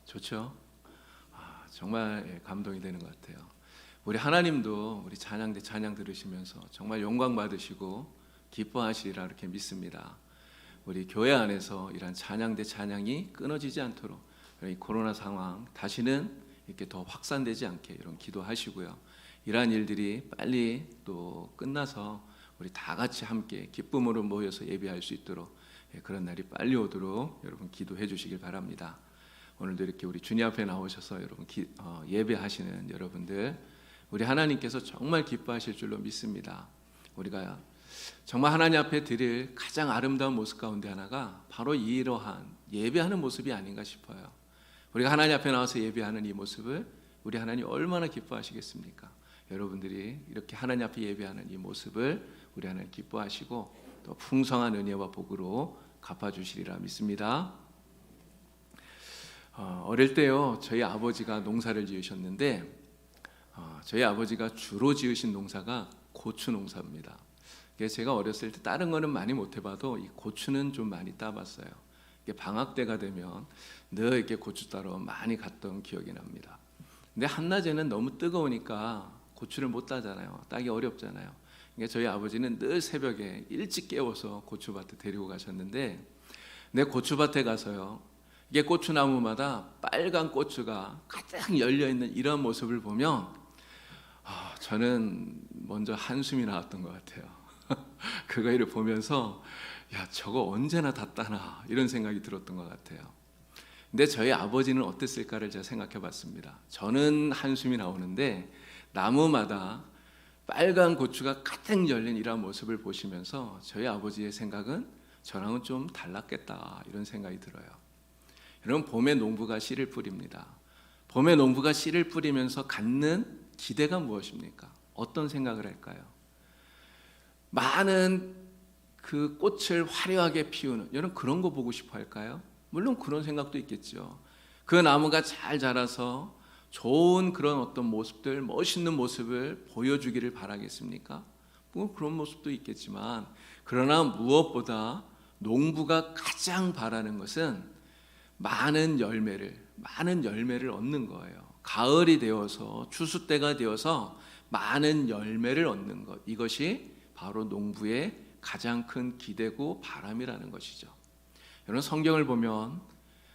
좋죠. 정말 감동이 되는 것 같아요. 우리 하나님도 우리 찬양대 찬양 들으시면서 정말 영광 받으시고 기뻐하시리라 이렇게 믿습니다. 우리 교회 안에서 이런 찬양대 찬양이 끊어지지 않도록 이 코로나 상황 다시는 이렇게 더 확산되지 않게 이런 기도하시고요. 이러한 일들이 빨리 또 끝나서 우리 다 같이 함께 기쁨으로 모여서 예배할 수 있도록 그런 날이 빨리 오도록 여러분 기도해 주시길 바랍니다. 오늘도 이렇게 우리 주님 앞에 나오셔서 여러분 예배하시는 여러분들, 우리 하나님께서 정말 기뻐하실 줄로 믿습니다. 우리가 정말 하나님 앞에 드릴 가장 아름다운 모습 가운데 하나가 바로 이러한 예배하는 모습이 아닌가 싶어요. 우리가 하나님 앞에 나와서 예배하는 이 모습을 우리 하나님 얼마나 기뻐하시겠습니까? 여러분들이 이렇게 하나님 앞에 예배하는 이 모습을 우리 하나님 기뻐하시고 또 풍성한 은혜와 복으로 갚아주시리라 믿습니다. 어릴 때요, 저희 아버지가 농사를 지으셨는데 저희 아버지가 주로 지으신 농사가 고추 농사입니다. 그래서 제가 어렸을 때 다른 거는 많이 못 해봐도 이 고추는 좀 많이 따봤어요. 방학 때가 되면 늘 이렇게 고추 따러 많이 갔던 기억이 납니다. 근데 한낮에는 너무 뜨거우니까 고추를 못 따잖아요. 따기 어렵잖아요. 그러니까 저희 아버지는 늘 새벽에 일찍 깨워서 고추밭에 데리고 가셨는데, 내 고추밭에 가서요, 이게 고추나무마다 빨간 고추가 가득 열려있는 이런 모습을 보면 저는 먼저 한숨이 나왔던 것 같아요. 그거를 보면서 야, 저거 언제나 다 따나 이런 생각이 들었던 것 같아요. 근데 저희 아버지는 어땠을까를 제가 생각해 봤습니다. 저는 한숨이 나오는데 나무마다 빨간 고추가 가득 열린 이런 모습을 보시면서 저희 아버지의 생각은 저랑은 좀 달랐겠다 이런 생각이 들어요. 여러분, 봄에 농부가 씨를 뿌립니다. 봄에 농부가 씨를 뿌리면서 갖는 기대가 무엇입니까? 어떤 생각을 할까요? 많은 그 꽃을 화려하게 피우는, 여러분 그런 거 보고 싶어 할까요? 물론 그런 생각도 있겠죠. 그 나무가 잘 자라서 좋은 그런 어떤 모습들, 멋있는 모습을 보여주기를 바라겠습니까? 뭐 그런 모습도 있겠지만, 그러나 무엇보다 농부가 가장 바라는 것은 많은 열매를 얻는 거예요. 가을이 되어서 추수 때가 되어서 많은 열매를 얻는 것, 이것이 바로 농부의 가장 큰 기대고 바람이라는 것이죠. 여러분, 성경을 보면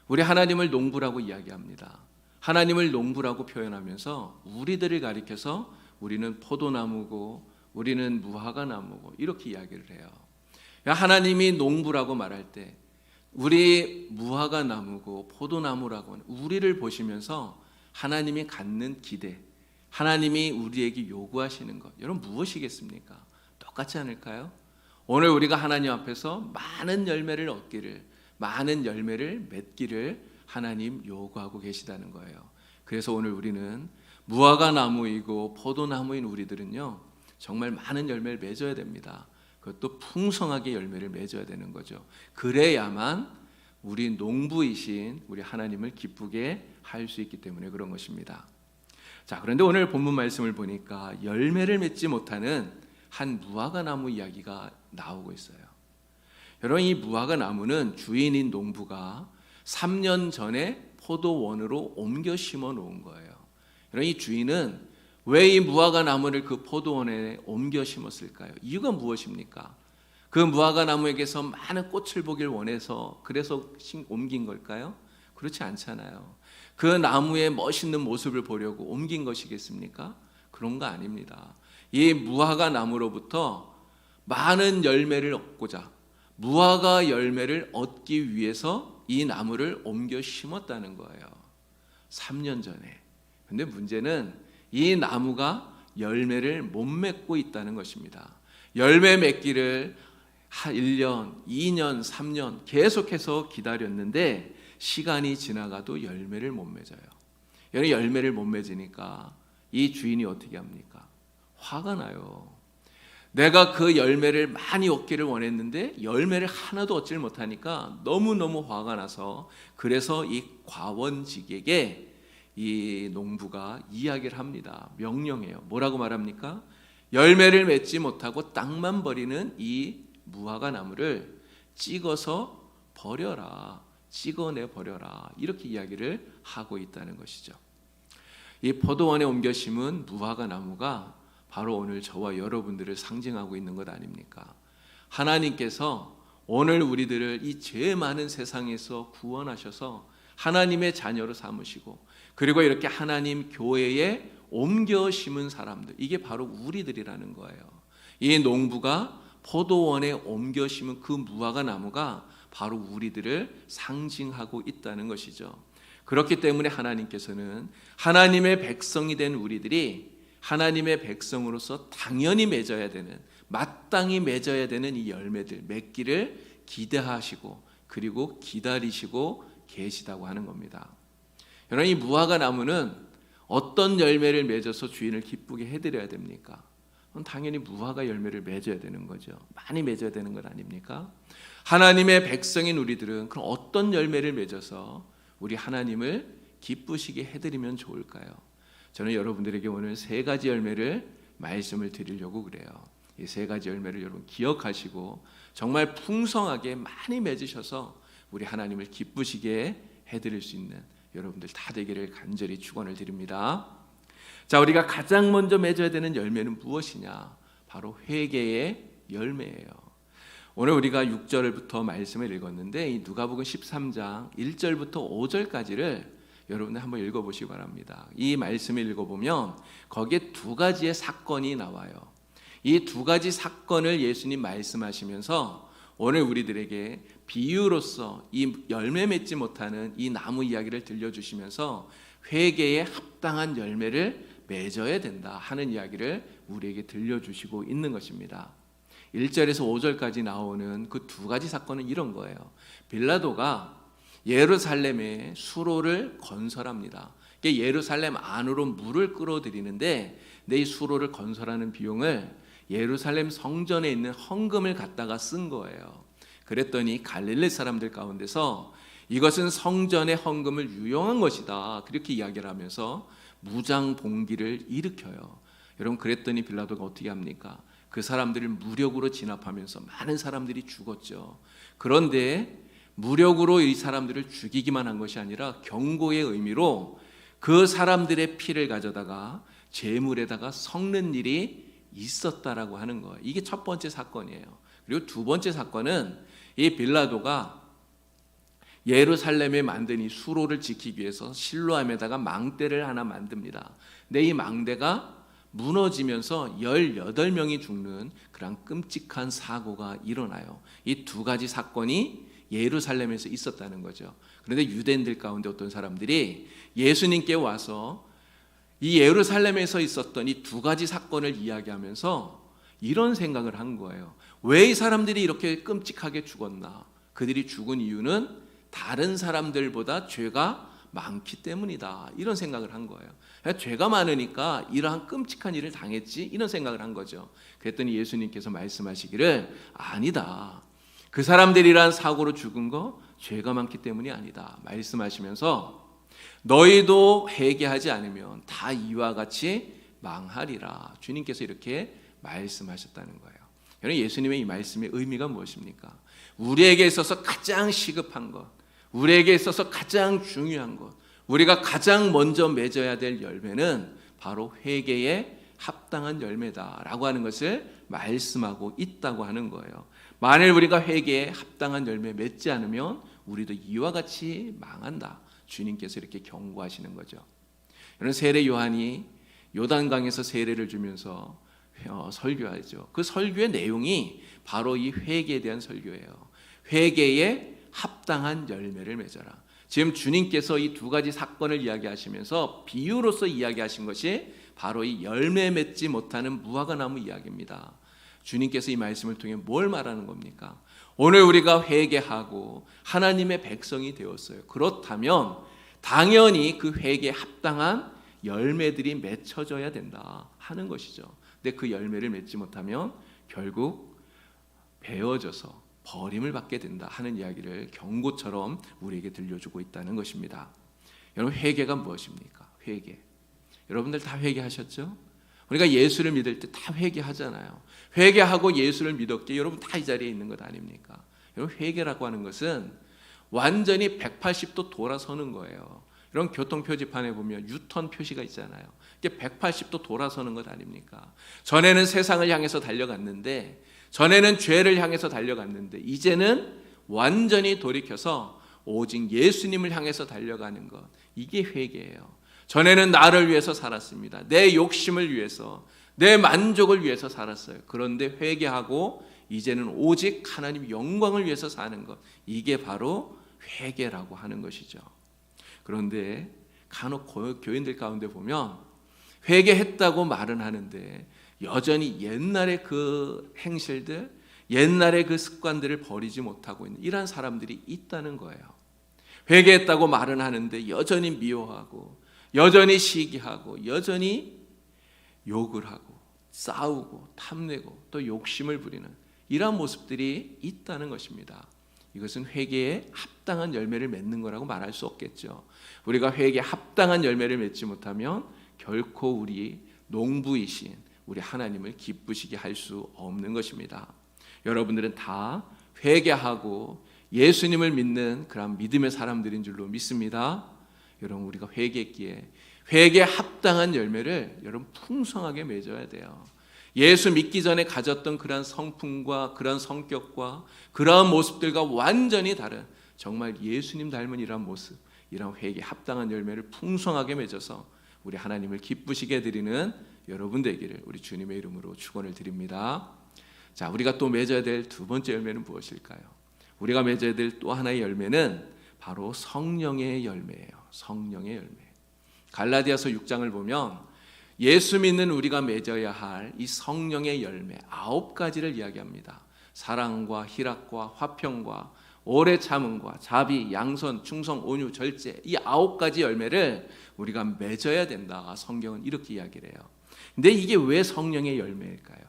우리 하나님을 농부라고 이야기합니다. 하나님을 농부라고 표현하면서 우리들을 가리켜서 우리는 포도나무고 우리는 무화과 나무고 이렇게 이야기를 해요. 하나님이 농부라고 말할 때 우리 무화과 나무고 포도나무라고 하는 우리를 보시면서 하나님이 갖는 기대, 하나님이 우리에게 요구하시는 것, 여러분 무엇이겠습니까? 똑같지 않을까요? 오늘 우리가 하나님 앞에서 많은 열매를 얻기를, 많은 열매를 맺기를 하나님 요구하고 계시다는 거예요. 그래서 오늘 우리는 무화과 나무이고 포도나무인 우리들은요, 정말 많은 열매를 맺어야 됩니다. 그것도 풍성하게 열매를 맺어야 되는 거죠. 그래야만 우리 농부이신 우리 하나님을 기쁘게 할 수 있기 때문에 그런 것입니다. 자, 그런데 오늘 본문 말씀을 보니까 열매를 맺지 못하는 한 무화과 나무 이야기가 나오고 있어요. 여러분, 이 무화과 나무는 주인인 농부가 3년 전에 포도원으로 옮겨 심어 놓은 거예요. 여러분, 이 주인은 왜 이 무화과 나무를 그 포도원에 옮겨 심었을까요? 이유가 무엇입니까? 그 무화과 나무에게서 많은 꽃을 보길 원해서 그래서 옮긴 걸까요? 그렇지 않잖아요. 그 나무의 멋있는 모습을 보려고 옮긴 것이겠습니까? 그런 거 아닙니다. 이 무화과 나무로부터 많은 열매를 얻고자, 무화과 열매를 얻기 위해서 이 나무를 옮겨 심었다는 거예요. 3년 전에. 근데 문제는 이 나무가 열매를 못 맺고 있다는 것입니다. 열매 맺기를 1년, 2년, 3년 계속해서 기다렸는데 시간이 지나가도 열매를 못 맺어요. 열매를 못 맺으니까 이 주인이 어떻게 합니까? 화가 나요. 내가 그 열매를 많이 얻기를 원했는데 열매를 하나도 얻질 못하니까 너무너무 화가 나서, 그래서 이 과원직에게 이 농부가 이야기를 합니다. 명령해요. 뭐라고 말합니까? 열매를 맺지 못하고 땅만 버리는 이 무화과 나무를 찍어서 버려라. 찍어내 버려라. 이렇게 이야기를 하고 있다는 것이죠. 이 포도원에 옮겨 심은 무화과 나무가 바로 오늘 저와 여러분들을 상징하고 있는 것 아닙니까? 하나님께서 오늘 우리들을 이 죄 많은 세상에서 구원하셔서 하나님의 자녀로 삼으시고, 그리고 이렇게 하나님 교회에 옮겨 심은 사람들, 이게 바로 우리들이라는 거예요. 이 농부가 포도원에 옮겨 심은 그 무화과 나무가 바로 우리들을 상징하고 있다는 것이죠. 그렇기 때문에 하나님께서는 하나님의 백성이 된 우리들이 하나님의 백성으로서 당연히 맺어야 되는, 마땅히 맺어야 되는 이 열매들 맺기를 기대하시고 그리고 기다리시고 계시다고 하는 겁니다. 여러분, 이 무화과 나무는 어떤 열매를 맺어서 주인을 기쁘게 해드려야 됩니까? 당연히 무화과 열매를 맺어야 되는 거죠. 많이 맺어야 되는 것 아닙니까? 하나님의 백성인 우리들은 그럼 어떤 열매를 맺어서 우리 하나님을 기쁘시게 해드리면 좋을까요? 저는 여러분들에게 오늘 세 가지 열매를 말씀을 드리려고 그래요. 이 세 가지 열매를 여러분 기억하시고 정말 풍성하게 많이 맺으셔서 우리 하나님을 기쁘시게 해드릴 수 있는 여러분들 다 되기를 간절히 축원을 드립니다. 자, 우리가 가장 먼저 맺어야 되는 열매는 무엇이냐? 바로 회개의 열매예요. 오늘 우리가 6절부터 말씀을 읽었는데 이 누가복음 13장 1절부터 5절까지를 여러분들 한번 읽어보시기 바랍니다. 이 말씀을 읽어보면 거기에 두 가지의 사건이 나와요. 이 두 가지 사건을 예수님 말씀하시면서 오늘 우리들에게 비유로서 이 열매 맺지 못하는 이 나무 이야기를 들려주시면서 회개에 합당한 열매를 맺어야 된다 하는 이야기를 우리에게 들려주시고 있는 것입니다. 1절에서 5절까지 나오는 그 두 가지 사건은 이런 거예요. 빌라도가 예루살렘에 수로를 건설합니다. 예루살렘 안으로 물을 끌어들이는데 이 수로를 건설하는 비용을 예루살렘 성전에 있는 헌금을 갖다가 쓴 거예요. 그랬더니 갈릴리 사람들 가운데서 이것은 성전의 헌금을 유용한 것이다 그렇게 이야기를 하면서 무장 봉기를 일으켜요. 여러분, 그랬더니 빌라도가 어떻게 합니까? 그 사람들을 무력으로 진압하면서 많은 사람들이 죽었죠. 그런데 무력으로 이 사람들을 죽이기만 한 것이 아니라 경고의 의미로 그 사람들의 피를 가져다가 제물에다가 섞는 일이 있었다라고 하는 거예요. 이게 첫 번째 사건이에요. 그리고 두 번째 사건은 이 빌라도가 예루살렘에 만든 이 수로를 지키기 위해서 실로암에다가 망대를 하나 만듭니다. 근데 이 망대가 무너지면서 18명이 죽는 그런 끔찍한 사고가 일어나요. 이 두 가지 사건이 예루살렘에서 있었다는 거죠. 그런데 유대인들 가운데 어떤 사람들이 예수님께 와서 이 예루살렘에서 있었던 이 두 가지 사건을 이야기하면서 이런 생각을 한 거예요. 왜 이 사람들이 이렇게 끔찍하게 죽었나? 그들이 죽은 이유는 다른 사람들보다 죄가 많기 때문이다. 이런 생각을 한 거예요. 죄가 많으니까 이러한 끔찍한 일을 당했지, 이런 생각을 한 거죠. 그랬더니 예수님께서 말씀하시기를 아니다. 그 사람들이란 사고로 죽은 거 죄가 많기 때문이 아니다. 말씀하시면서 너희도 회개하지 않으면 다 이와 같이 망하리라. 주님께서 이렇게 말씀하셨다는 거예요. 여러분, 예수님의 이 말씀의 의미가 무엇입니까? 우리에게 있어서 가장 시급한 것, 우리에게 있어서 가장 중요한 것, 우리가 가장 먼저 맺어야 될 열매는 바로 회개에 합당한 열매다라고 하는 것을 말씀하고 있다고 하는 거예요. 만일 우리가 회개에 합당한 열매 맺지 않으면 우리도 이와 같이 망한다. 주님께서 이렇게 경고하시는 거죠. 여러분, 세례 요한이 요단강에서 세례를 주면서 설교하죠. 그 설교의 내용이 바로 이 회개에 대한 설교예요. 회개에 합당한 열매를 맺어라. 지금 주님께서 이 두 가지 사건을 이야기하시면서 비유로서 이야기하신 것이 바로 이 열매 맺지 못하는 무화과 나무 이야기입니다. 주님께서 이 말씀을 통해 뭘 말하는 겁니까? 오늘 우리가 회개하고 하나님의 백성이 되었어요. 그렇다면 당연히 그 회개에 합당한 열매들이 맺혀져야 된다 하는 것이죠. 근데 그 열매를 맺지 못하면 결국 베어져서 버림을 받게 된다 하는 이야기를 경고처럼 우리에게 들려주고 있다는 것입니다. 여러분, 회개가 무엇입니까? 회개. 여러분들 다 회개하셨죠? 우리가 예수를 믿을 때 다 회개하잖아요. 회개하고 예수를 믿었기에 여러분 다 이 자리에 있는 것 아닙니까? 여러분, 회개라고 하는 것은 완전히 180도 돌아서는 거예요. 이런 교통 표지판에 보면 유턴 표시가 있잖아요. 이게 180도 돌아서는 것 아닙니까? 전에는 세상을 향해서 달려갔는데, 전에는 죄를 향해서 달려갔는데, 이제는 완전히 돌이켜서 오직 예수님을 향해서 달려가는 것, 이게 회개예요. 전에는 나를 위해서 살았습니다. 내 욕심을 위해서, 내 만족을 위해서 살았어요. 그런데 회개하고 이제는 오직 하나님 영광을 위해서 사는 것, 이게 바로 회개라고 하는 것이죠. 그런데 간혹 교인들 가운데 보면 회개했다고 말은 하는데 여전히 옛날의 그 행실들, 옛날의 그 습관들을 버리지 못하고 있는 이런 사람들이 있다는 거예요. 회개했다고 말은 하는데 여전히 미워하고, 여전히 시기하고, 여전히 욕을 하고, 싸우고, 탐내고, 또 욕심을 부리는 이러한 모습들이 있다는 것입니다. 이것은 회개에 합당한 열매를 맺는 거라고 말할 수 없겠죠. 우리가 회개에 합당한 열매를 맺지 못하면 결코 우리 농부이신 우리 하나님을 기쁘시게 할 수 없는 것입니다. 여러분들은 다 회개하고 예수님을 믿는 그런 믿음의 사람들인 줄로 믿습니다. 여러분, 우리가 회개했기에 회개에 합당한 열매를 여러분 풍성하게 맺어야 돼요. 예수 믿기 전에 가졌던 그런 성품과 그런 성격과 그러한 모습들과 완전히 다른 정말 예수님 닮은 이러한 모습, 이러한 회개에 합당한 열매를 풍성하게 맺어서 우리 하나님을 기쁘시게 드리는 여러분 되기를 우리 주님의 이름으로 축원을 드립니다. 자, 우리가 또 맺어야 될 두 번째 열매는 무엇일까요? 우리가 맺어야 될 또 하나의 열매는 바로 성령의 열매예요. 성령의 열매. 갈라디아서 6장을 보면 예수 믿는 우리가 맺어야 할 이 성령의 열매 9가지를 이야기합니다. 사랑과 희락과 화평과 오래 참음과 자비, 양선, 충성, 온유, 절제, 이 9가지 열매를 우리가 맺어야 된다. 성경은 이렇게 이야기를 해요. 근데 이게 왜 성령의 열매일까요?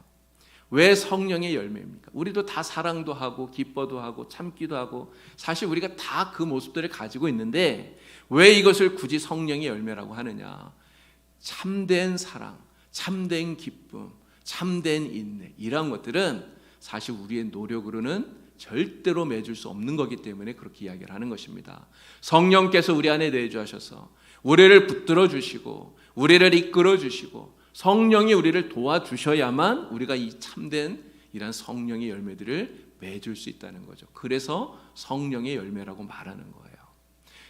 왜 성령의 열매입니까? 우리도 다 사랑도 하고 기뻐도 하고 참기도 하고 사실 우리가 다 그 모습들을 가지고 있는데 왜 이것을 굳이 성령의 열매라고 하느냐? 참된 사랑, 참된 기쁨, 참된 인내, 이러한 것들은 사실 우리의 노력으로는 절대로 맺을 수 없는 거기 때문에 그렇게 이야기를 하는 것입니다. 성령께서 우리 안에 내주하셔서 우리를 붙들어 주시고 우리를 이끌어 주시고 성령이 우리를 도와주셔야만 우리가 이 참된 이런 성령의 열매들을 맺을 수 있다는 거죠. 그래서 성령의 열매라고 말하는 거예요.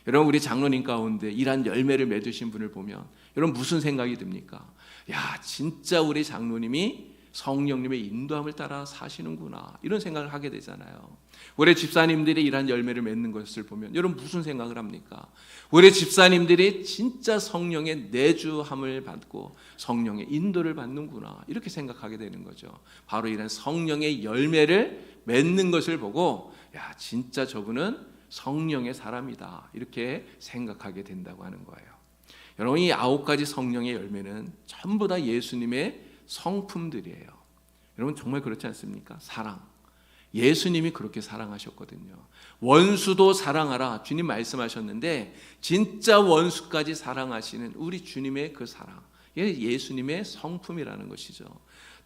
여러분, 우리 장로님 가운데 이러한 열매를 맺으신 분을 보면 여러분 무슨 생각이 듭니까? 야, 진짜 우리 장로님이 성령님의 인도함을 따라 사시는구나, 이런 생각을 하게 되잖아요. 우리 집사님들이 이러한 열매를 맺는 것을 보면 여러분 무슨 생각을 합니까? 우리 집사님들이 진짜 성령의 내주함을 받고 성령의 인도를 받는구나, 이렇게 생각하게 되는 거죠. 바로 이런 성령의 열매를 맺는 것을 보고 야, 진짜 저분은 성령의 사람이다, 이렇게 생각하게 된다고 하는 거예요. 여러분, 이 9가지 성령의 열매는 전부 다 예수님의 성품들이에요. 여러분, 정말 그렇지 않습니까? 사랑, 예수님이 그렇게 사랑하셨거든요. 원수도 사랑하라, 주님 말씀하셨는데 진짜 원수까지 사랑하시는 우리 주님의 그 사랑, 예수님의 성품이라는 것이죠.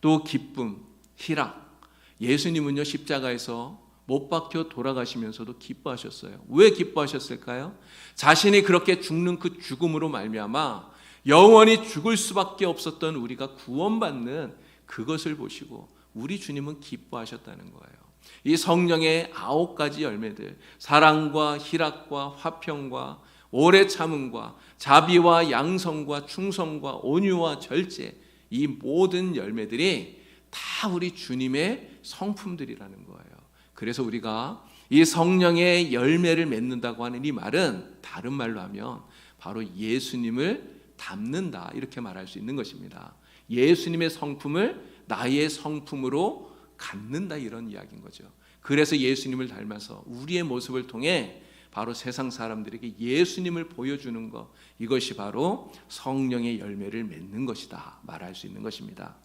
또 기쁨, 희락, 예수님은요 십자가에서 못 박혀 돌아가시면서도 기뻐하셨어요. 왜 기뻐하셨을까요? 자신이 그렇게 죽는 그 죽음으로 말미암아 영원히 죽을 수밖에 없었던 우리가 구원받는 그것을 보시고 우리 주님은 기뻐하셨다는 거예요. 이 성령의 9가지 열매들, 사랑과 희락과 화평과 오래 참음과 자비와 양성과 충성과 온유와 절제, 이 모든 열매들이 다 우리 주님의 성품들이라는 거예요. 그래서 우리가 이 성령의 열매를 맺는다고 하는 이 말은 다른 말로 하면 바로 예수님을 닮는다, 이렇게 말할 수 있는 것입니다. 예수님의 성품을 나의 성품으로 갖는다, 이런 이야기인 거죠. 그래서 예수님을 닮아서 우리의 모습을 통해 바로 세상 사람들에게 예수님을 보여주는 것, 이것이 바로 성령의 열매를 맺는 것이다 말할 수 있는 것입니다.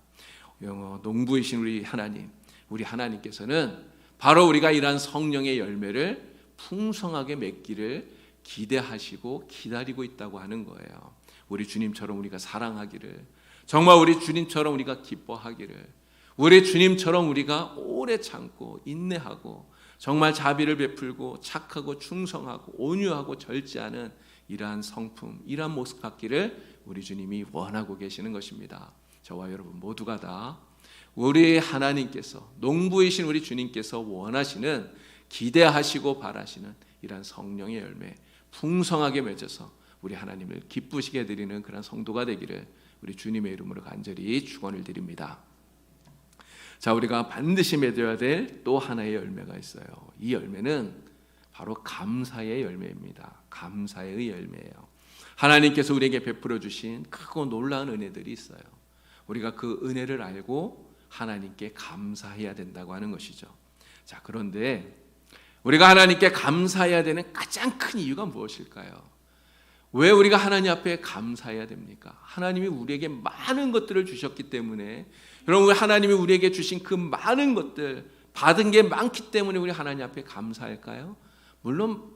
농부이신 우리 하나님께서는 바로 우리가 이러한 성령의 열매를 풍성하게 맺기를 기대하시고 기다리고 있다고 하는 거예요. 우리 주님처럼 우리가 사랑하기를, 정말 우리 주님처럼 우리가 기뻐하기를, 우리 주님처럼 우리가 오래 참고 인내하고 정말 자비를 베풀고 착하고 충성하고 온유하고 절제하는 이러한 성품, 이러한 모습 갖기를 우리 주님이 원하고 계시는 것입니다. 저와 여러분 모두가 다 우리 하나님께서, 농부이신 우리 주님께서 원하시는, 기대하시고 바라시는 이러한 성령의 열매 풍성하게 맺어서 우리 하나님을 기쁘시게 해드리는 그런 성도가 되기를 우리 주님의 이름으로 간절히 축원을 드립니다. 자, 우리가 반드시 맺어야 될 또 하나의 열매가 있어요. 이 열매는 바로 감사의 열매입니다. 감사의 열매예요. 하나님께서 우리에게 베풀어 주신 크고 놀라운 은혜들이 있어요. 우리가 그 은혜를 알고 하나님께 감사해야 된다고 하는 것이죠. 자, 그런데 우리가 하나님께 감사해야 되는 가장 큰 이유가 무엇일까요? 왜 우리가 하나님 앞에 감사해야 됩니까? 하나님이 우리에게 많은 것들을 주셨기 때문에, 여러분, 하나님이 우리에게 주신 그 많은 것들, 받은 게 많기 때문에 우리 하나님 앞에 감사할까요? 물론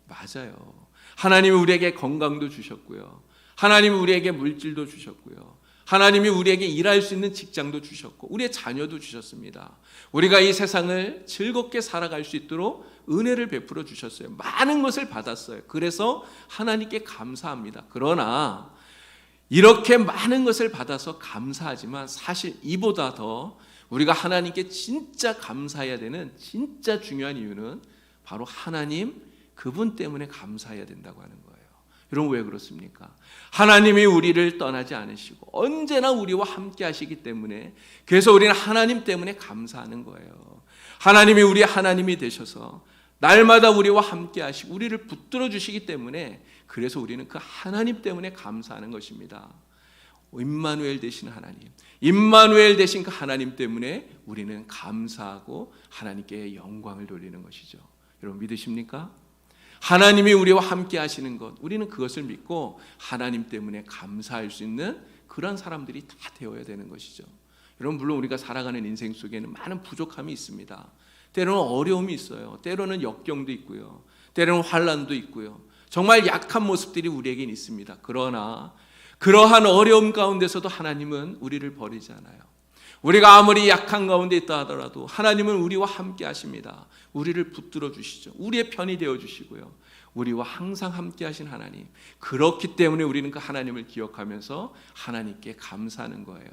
맞아요. 하나님이 우리에게 건강도 주셨고요, 하나님이 우리에게 물질도 주셨고요, 하나님이 우리에게 일할 수 있는 직장도 주셨고 우리의 자녀도 주셨습니다. 우리가 이 세상을 즐겁게 살아갈 수 있도록 은혜를 베풀어 주셨어요. 많은 것을 받았어요. 그래서 하나님께 감사합니다. 그러나 이렇게 많은 것을 받아서 감사하지만 사실 이보다 더 우리가 하나님께 진짜 감사해야 되는 진짜 중요한 이유는 바로 하나님 그분 때문에 감사해야 된다고 하는 거예요. 여러분, 왜 그렇습니까? 하나님이 우리를 떠나지 않으시고 언제나 우리와 함께 하시기 때문에, 그래서 우리는 하나님 때문에 감사하는 거예요. 하나님이 우리 하나님이 되셔서 날마다 우리와 함께 하시고 우리를 붙들어 주시기 때문에, 그래서 우리는 그 하나님 때문에 감사하는 것입니다. 임마누엘 되신 하나님, 임마누엘 되신 그 하나님 때문에 우리는 감사하고 하나님께 영광을 돌리는 것이죠. 여러분, 믿으십니까? 하나님이 우리와 함께 하시는 것, 우리는 그것을 믿고 하나님 때문에 감사할 수 있는 그런 사람들이 다 되어야 되는 것이죠. 여러분, 물론 우리가 살아가는 인생 속에는 많은 부족함이 있습니다. 때로는 어려움이 있어요. 때로는 역경도 있고요, 때로는 환난도 있고요, 정말 약한 모습들이 우리에겐 있습니다. 그러나 그러한 어려움 가운데서도 하나님은 우리를 버리지 않아요. 우리가 아무리 약한 가운데 있다 하더라도 하나님은 우리와 함께 하십니다. 우리를 붙들어 주시죠. 우리의 편이 되어 주시고요, 우리와 항상 함께 하신 하나님, 그렇기 때문에 우리는 그 하나님을 기억하면서 하나님께 감사하는 거예요.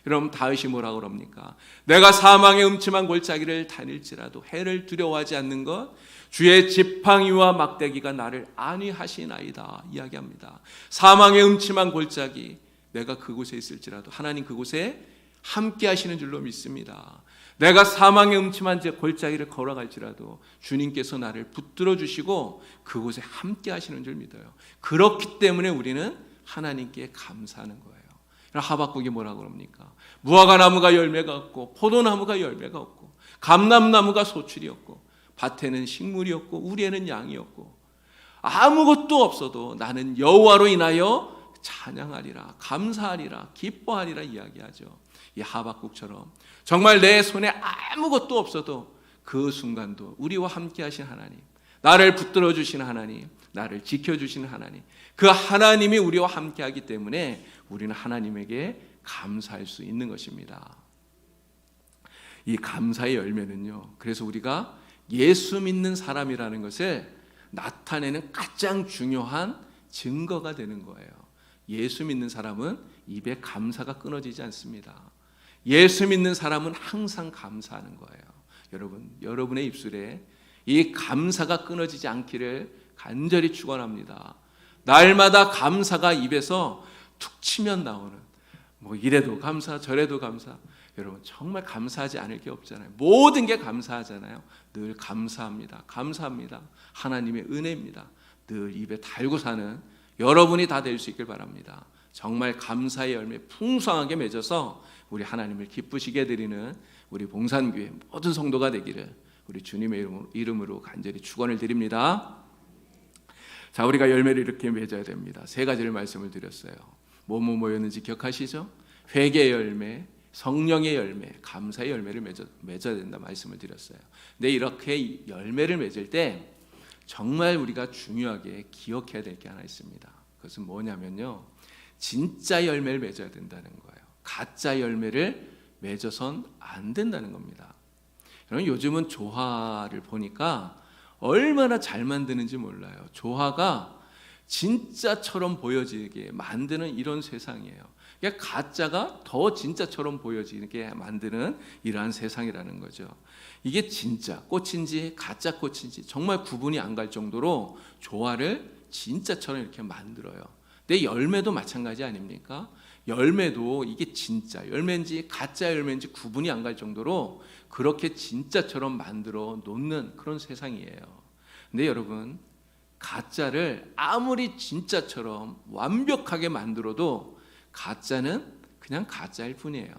여러분, 다윗이 뭐라고 그럽니까? 내가 사망의 음침한 골짜기를 다닐지라도 해를 두려워하지 않는 것, 주의 지팡이와 막대기가 나를 안위하시나이다 이야기합니다. 사망의 음침한 골짜기, 내가 그곳에 있을지라도 하나님 그곳에 함께 하시는 줄로 믿습니다. 내가 사망의 음침한 골짜기를 걸어갈지라도 주님께서 나를 붙들어 주시고 그곳에 함께 하시는 줄 믿어요. 그렇기 때문에 우리는 하나님께 감사하는 거예요. 하박국이 뭐라고 그럽니까? 무화과 나무가 열매가 없고 포도나무가 열매가 없고 감람나무가 소출이 없고 밭에는 식물이 없고 우리에는 양이 없고 아무것도 없어도 나는 여호와로 인하여 찬양하리라, 감사하리라, 기뻐하리라 이야기하죠. 이 하박국처럼 정말 내 손에 아무것도 없어도 그 순간도 우리와 함께 하신 하나님, 나를 붙들어 주신 하나님, 나를 지켜주시는 하나님, 그 하나님이 우리와 함께 하기 때문에 우리는 하나님에게 감사할 수 있는 것입니다. 이 감사의 열매는요, 그래서 우리가 예수 믿는 사람이라는 것을 나타내는 가장 중요한 증거가 되는 거예요. 예수 믿는 사람은 입에 감사가 끊어지지 않습니다. 예수 믿는 사람은 항상 감사하는 거예요. 여러분, 여러분의 입술에 이 감사가 끊어지지 않기를 간절히 축원합니다. 날마다 감사가 입에서 툭 치면 나오는, 뭐 이래도 감사 저래도 감사, 여러분 정말 감사하지 않을 게 없잖아요. 모든 게 감사하잖아요. 늘 감사합니다. 감사합니다. 하나님의 은혜입니다. 늘 입에 달고 사는 여러분이 다 될 수 있길 바랍니다. 정말 감사의 열매 풍성하게 맺어서 우리 하나님을 기쁘시게 드리는 우리 봉산교회 모든 성도가 되기를 우리 주님의 이름으로 간절히 축원을 드립니다. 자, 우리가 열매를 이렇게 맺어야 됩니다. 세 가지를 말씀을 드렸어요. 뭐뭐 뭐였는지 기억하시죠? 회개의 열매, 성령의 열매, 감사의 열매를 맺어야 된다 말씀을 드렸어요. 근데 이렇게 열매를 맺을 때 정말 우리가 중요하게 기억해야 될 게 하나 있습니다. 그것은 뭐냐면요, 진짜 열매를 맺어야 된다는 거예요. 가짜 열매를 맺어선 안 된다는 겁니다. 여러분 요즘은 조화를 보니까 얼마나 잘 만드는지 몰라요. 조화가 진짜처럼 보여지게 만드는 이런 세상이에요. 그러니까 가짜가 더 진짜처럼 보여지게 만드는 이러한 세상이라는 거죠. 이게 진짜 꽃인지 가짜 꽃인지 정말 구분이 안 갈 정도로 조화를 진짜처럼 이렇게 만들어요. 근데 열매도 마찬가지 아닙니까? 열매도 이게 진짜 열매인지 가짜 열매인지 구분이 안 갈 정도로 그렇게 진짜처럼 만들어 놓는 그런 세상이에요. 근데 여러분, 가짜를 아무리 진짜처럼 완벽하게 만들어도 가짜는 그냥 가짜일 뿐이에요.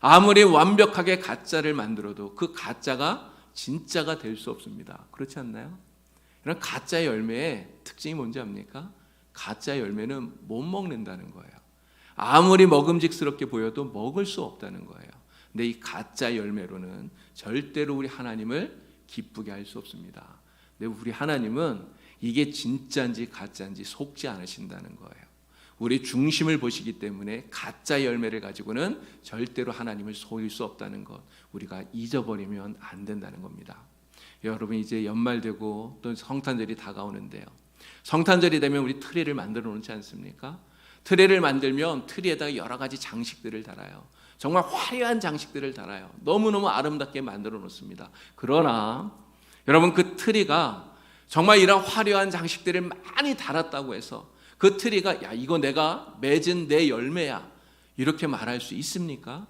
아무리 완벽하게 가짜를 만들어도 그 가짜가 진짜가 될 수 없습니다. 그렇지 않나요? 이런 가짜 열매의 특징이 뭔지 압니까? 가짜 열매는 못 먹는다는 거예요. 아무리 먹음직스럽게 보여도 먹을 수 없다는 거예요. 근데 이 가짜 열매로는 절대로 우리 하나님을 기쁘게 할 수 없습니다. 근데 우리 하나님은 이게 진짜인지 가짜인지 속지 않으신다는 거예요. 우리 중심을 보시기 때문에 가짜 열매를 가지고는 절대로 하나님을 속일 수 없다는 것, 우리가 잊어버리면 안 된다는 겁니다. 여러분, 이제 연말되고 또 성탄절이 다가오는데요. 성탄절이 되면 우리 트리를 만들어 놓지 않습니까? 트리를 만들면 트리에다가 여러 가지 장식들을 달아요. 정말 화려한 장식들을 달아요. 너무너무 아름답게 만들어 놓습니다. 그러나 여러분, 그 트리가 정말 이런 화려한 장식들을 많이 달았다고 해서 그 트리가 야, 이거 내가 맺은 내 열매야, 이렇게 말할 수 있습니까?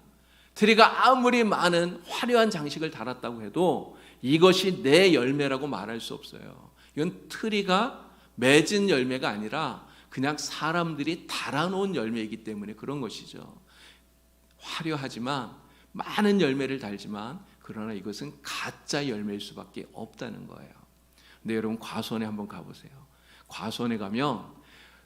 트리가 아무리 많은 화려한 장식을 달았다고 해도 이것이 내 열매라고 말할 수 없어요. 이건 트리가 맺은 열매가 아니라 그냥 사람들이 달아놓은 열매이기 때문에 그런 것이죠. 화려하지만 많은 열매를 달지만 그러나 이것은 가짜 열매일 수밖에 없다는 거예요. 근데 여러분, 과수원에 한번 가보세요. 과수원에 가면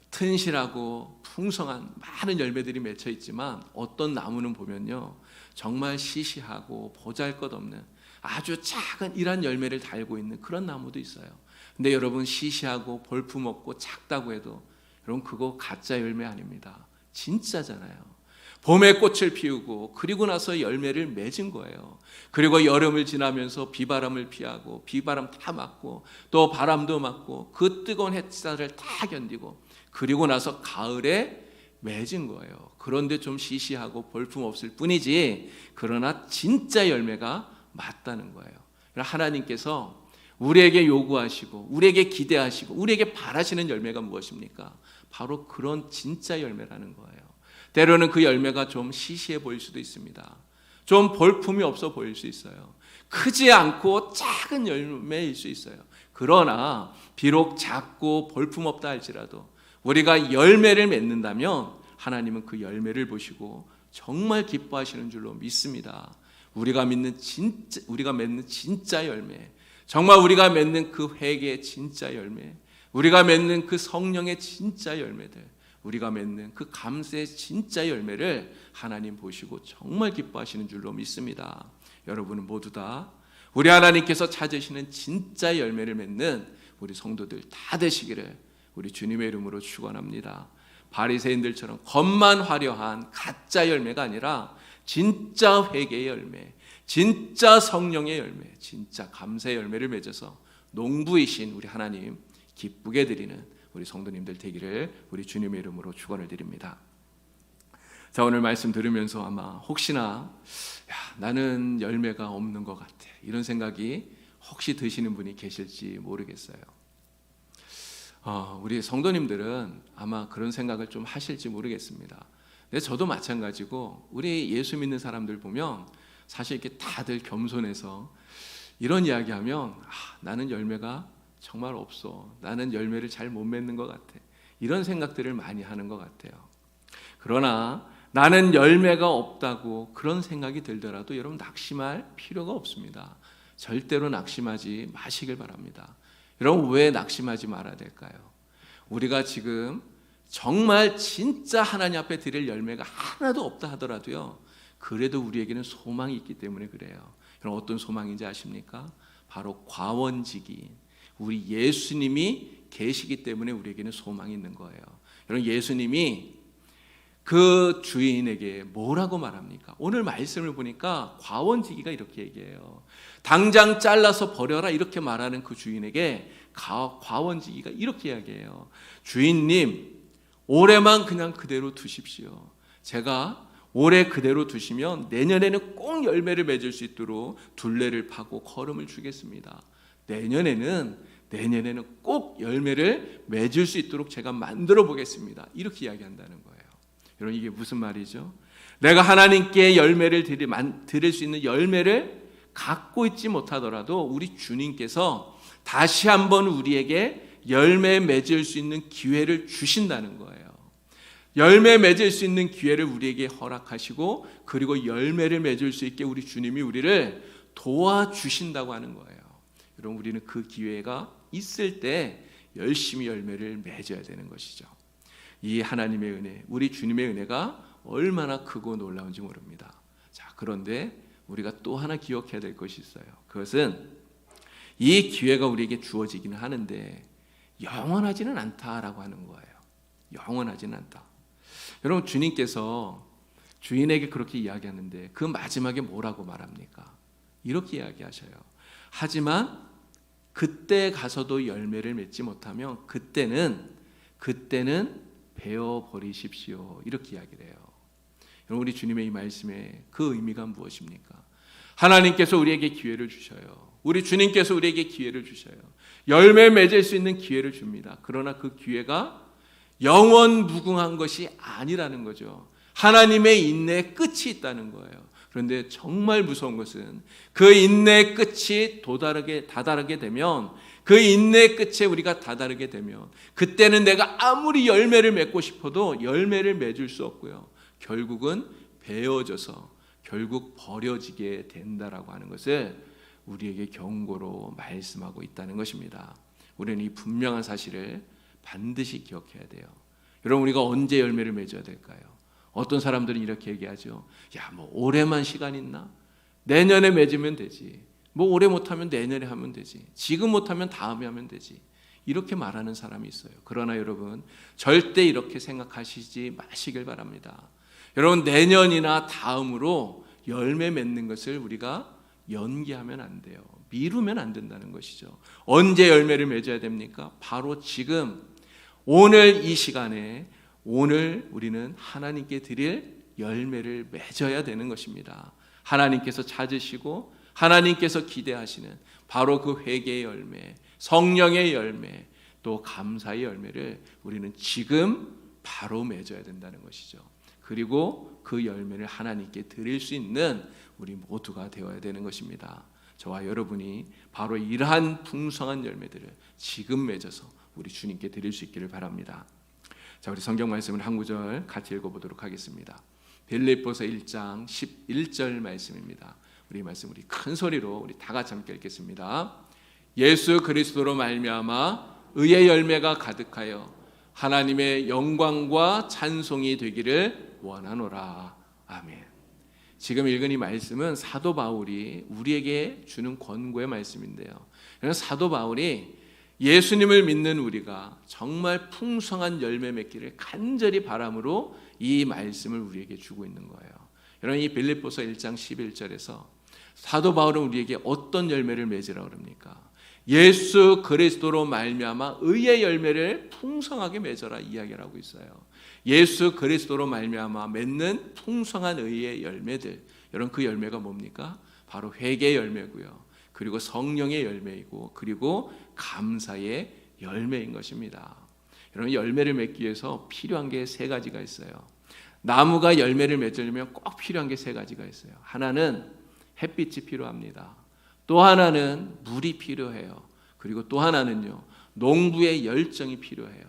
튼실하고 풍성한 많은 열매들이 맺혀 있지만 어떤 나무는 보면요, 정말 시시하고 보잘것없는 아주 작은 이런 열매를 달고 있는 그런 나무도 있어요. 근데 여러분, 시시하고 볼품없고 작다고 해도 여러분, 그거 가짜 열매 아닙니다. 진짜잖아요. 봄에 꽃을 피우고 그리고 나서 열매를 맺은 거예요. 그리고 여름을 지나면서 비바람을 피하고 비바람 다 맞고 또 바람도 맞고 그 뜨거운 햇살을 다 견디고 그리고 나서 가을에 맺은 거예요. 그런데 좀 시시하고 볼품 없을 뿐이지 그러나 진짜 열매가 맞다는 거예요. 하나님께서 우리에게 요구하시고 우리에게 기대하시고 우리에게 바라시는 열매가 무엇입니까? 바로 그런 진짜 열매라는 거예요. 때로는 그 열매가 좀 시시해 보일 수도 있습니다. 좀 볼품이 없어 보일 수 있어요. 크지 않고 작은 열매일 수 있어요. 그러나 비록 작고 볼품 없다 할지라도 우리가 열매를 맺는다면 하나님은 그 열매를 보시고 정말 기뻐하시는 줄로 믿습니다. 우리가 맺는 진짜 열매, 정말 우리가 맺는 그 회개의 진짜 열매, 우리가 맺는 그 성령의 진짜 열매들, 우리가 맺는 그 감사의 진짜 열매를 하나님 보시고 정말 기뻐하시는 줄로 믿습니다. 여러분은 모두 다 우리 하나님께서 찾으시는 진짜 열매를 맺는 우리 성도들 다 되시기를 우리 주님의 이름으로 축원합니다. 바리새인들처럼 겉만 화려한 가짜 열매가 아니라 진짜 회개의 열매, 진짜 성령의 열매, 진짜 감사의 열매를 맺어서 농부이신 우리 하나님 기쁘게 드리는 우리 성도님들 되기를 우리 주님의 이름으로 축원을 드립니다. 자, 오늘 말씀 들으면서 아마 혹시나 나는 열매가 없는 것 같아, 이런 생각이 혹시 드시는 분이 계실지 모르겠어요. 우리 성도님들은 아마 그런 생각을 좀 하실지 모르겠습니다. 근데 저도 마찬가지고 우리 예수 믿는 사람들 보면 사실 이렇게 다들 겸손해서 이런 이야기하면 나는 열매가 정말 없어, 나는 열매를 잘 못 맺는 것 같아, 이런 생각들을 많이 하는 것 같아요. 그러나 나는 열매가 없다고 그런 생각이 들더라도 여러분, 낙심할 필요가 없습니다. 절대로 낙심하지 마시길 바랍니다. 여러분, 왜 낙심하지 말아야 될까요? 우리가 지금 정말 진짜 하나님 앞에 드릴 열매가 하나도 없다 하더라도요, 그래도 우리에게는 소망이 있기 때문에 그래요. 여러분, 어떤 소망인지 아십니까? 바로 과원직이 우리 예수님이 계시기 때문에 우리에게는 소망이 있는 거예요. 여러분, 예수님이 그 주인에게 뭐라고 말합니까? 오늘 말씀을 보니까 과원지기가 이렇게 얘기해요. 당장 잘라서 버려라 이렇게 말하는 그 주인에게 과원지기가 이렇게 이야기해요. 주인님, 올해만 그냥 그대로 두십시오. 제가 올해 그대로 두시면 내년에는 꼭 열매를 맺을 수 있도록 둘레를 파고 걸음을 주겠습니다. 내년에는 꼭 열매를 맺을 수 있도록 제가 만들어 보겠습니다. 이렇게 이야기한다는 거예요. 여러분, 이게 무슨 말이죠? 내가 하나님께 열매를 드릴 수 있는 열매를 갖고 있지 못하더라도 우리 주님께서 다시 한번 우리에게 열매 맺을 수 있는 기회를 주신다는 거예요. 열매 맺을 수 있는 기회를 우리에게 허락하시고, 그리고 열매를 맺을 수 있게 우리 주님이 우리를 도와주신다고 하는 거예요. 여러분, 우리는 그 기회가 있을 때 열심히 열매를 맺어야 되는 것이죠. 이 하나님의 은혜, 우리 주님의 은혜가 얼마나 크고 놀라운지 모릅니다. 자, 그런데 우리가 또 하나 기억해야 될 것이 있어요. 그것은 이 기회가 우리에게 주어지기는 하는데 영원하지는 않다라고 하는 거예요. 영원하지는 않다. 여러분, 주님께서 주인에게 그렇게 이야기하는데 그 마지막에 뭐라고 말합니까? 이렇게 이야기하셔요. 하지만 그때 가서도 열매를 맺지 못하면 그때는 베어 버리십시오. 이렇게 이야기를 해요. 여러분, 우리 주님의 이 말씀의 그 의미가 무엇입니까? 하나님께서 우리에게 기회를 주셔요. 우리 주님께서 우리에게 기회를 주셔요. 열매 맺을 수 있는 기회를 줍니다. 그러나 그 기회가 영원 무궁한 것이 아니라는 거죠. 하나님의 인내의 끝이 있다는 거예요. 그런데 정말 무서운 것은 그 인내의 끝이 다다르게 되면, 그 인내의 끝에 우리가 다다르게 되면 그때는 내가 아무리 열매를 맺고 싶어도 열매를 맺을 수 없고요. 결국은 베어져서 결국 버려지게 된다라고 하는 것을 우리에게 경고로 말씀하고 있다는 것입니다. 우리는 이 분명한 사실을 반드시 기억해야 돼요. 여러분, 우리가 언제 열매를 맺어야 될까요? 어떤 사람들은 이렇게 얘기하죠. 야, 뭐 올해만 시간 있나? 내년에 맺으면 되지. 뭐 올해 못하면 내년에 하면 되지. 지금 못하면 다음에 하면 되지. 이렇게 말하는 사람이 있어요. 그러나 여러분, 절대 이렇게 생각하시지 마시길 바랍니다. 여러분, 내년이나 다음으로 열매 맺는 것을 우리가 연기하면 안 돼요. 미루면 안 된다는 것이죠. 언제 열매를 맺어야 됩니까? 바로 지금, 오늘 이 시간에, 오늘 우리는 하나님께 드릴 열매를 맺어야 되는 것입니다. 하나님께서 찾으시고 하나님께서 기대하시는 바로 그 회개의 열매, 성령의 열매, 또 감사의 열매를 우리는 지금 바로 맺어야 된다는 것이죠. 그리고 그 열매를 하나님께 드릴 수 있는 우리 모두가 되어야 되는 것입니다. 저와 여러분이 바로 이러한 풍성한 열매들을 지금 맺어서 우리 주님께 드릴 수 있기를 바랍니다. 자, 우리 성경 말씀을 한 구절 같이 읽어보도록 하겠습니다. 빌립보서 1장 11절 말씀입니다. 우리 말씀 우리 큰 소리로 우리 다 같이 함께 읽겠습니다. 예수 그리스도로 말미암아 의의 열매가 가득하여 하나님의 영광과 찬송이 되기를 원하노라. 아멘. 지금 읽은 이 말씀은 사도 바울이 우리에게 주는 권고의 말씀인데요. 사도 바울이 예수님을 믿는 우리가 정말 풍성한 열매 맺기를 간절히 바람으로 이 말씀을 우리에게 주고 있는 거예요. 여러분, 이 빌립보서 1장 11절에서 사도 바울은 우리에게 어떤 열매를 맺으라고 그럽니까? 예수 그리스도로 말미암아 의의 열매를 풍성하게 맺어라 이야기를 하고 있어요. 예수 그리스도로 말미암아 맺는 풍성한 의의 열매들, 여러분, 그 열매가 뭡니까? 바로 회개의 열매고요, 그리고 성령의 열매이고, 그리고 감사의 열매인 것입니다. 여러분, 열매를 맺기 위해서 필요한 게 세 가지가 있어요. 나무가 열매를 맺으려면 꼭 필요한 게 세 가지가 있어요. 하나는 햇빛이 필요합니다. 또 하나는 물이 필요해요. 그리고 또 하나는요, 농부의 열정이 필요해요.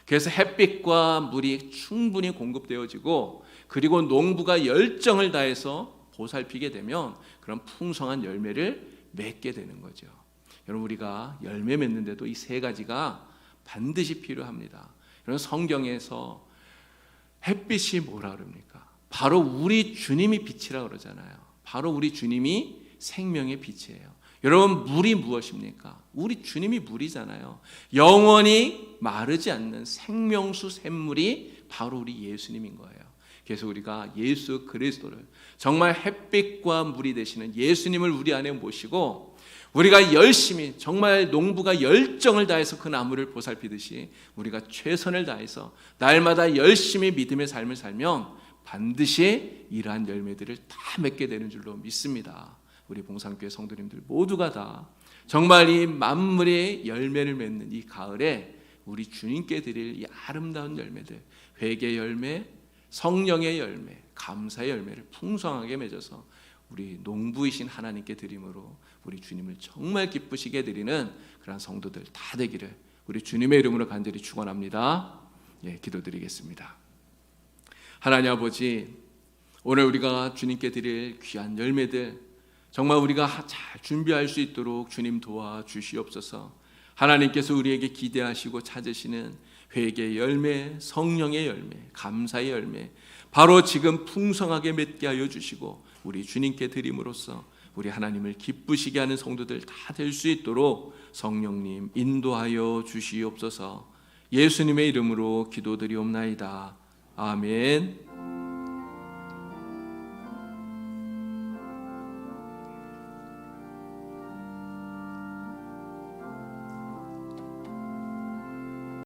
그래서 햇빛과 물이 충분히 공급되어지고, 그리고 농부가 열정을 다해서 보살피게 되면 그런 풍성한 열매를 맺게 되는 거죠. 여러분, 우리가 열매 맺는데도 이 세 가지가 반드시 필요합니다. 여러분, 성경에서 햇빛이 뭐라 그럽니까? 바로 우리 주님이 빛이라 그러잖아요. 바로 우리 주님이 생명의 빛이에요. 여러분, 물이 무엇입니까? 우리 주님이 물이잖아요. 영원히 마르지 않는 생명수 샘물이 바로 우리 예수님인 거예요. 그래서 우리가 예수 그리스도를 정말 햇빛과 물이 되시는 예수님을 우리 안에 모시고 우리가 열심히 정말 농부가 열정을 다해서 그 나무를 보살피듯이 우리가 최선을 다해서 날마다 열심히 믿음의 삶을 살면 반드시 이러한 열매들을 다 맺게 되는 줄로 믿습니다. 우리 봉산교회 성도님들 모두가 다 정말 이 만물의 열매를 맺는 이 가을에 우리 주님께 드릴 이 아름다운 열매들, 회개의 열매, 성령의 열매, 감사의 열매를 풍성하게 맺어서 우리 농부이신 하나님께 드림으로 우리 주님을 정말 기쁘시게 드리는 그런 성도들 다 되기를 우리 주님의 이름으로 간절히 축원합니다. 기도드리겠습니다. 하나님 아버지, 오늘 우리가 주님께 드릴 귀한 열매들 정말 우리가 잘 준비할 수 있도록 주님 도와주시옵소서. 하나님께서 우리에게 기대하시고 찾으시는 회개의 열매, 성령의 열매, 감사의 열매 바로 지금 풍성하게 맺게 하여 주시고 우리 주님께 드림으로써 우리 하나님을 기쁘시게 하는 성도들 다 될 수 있도록 성령님 인도하여 주시옵소서. 예수님의 이름으로 기도드리옵나이다. 아멘.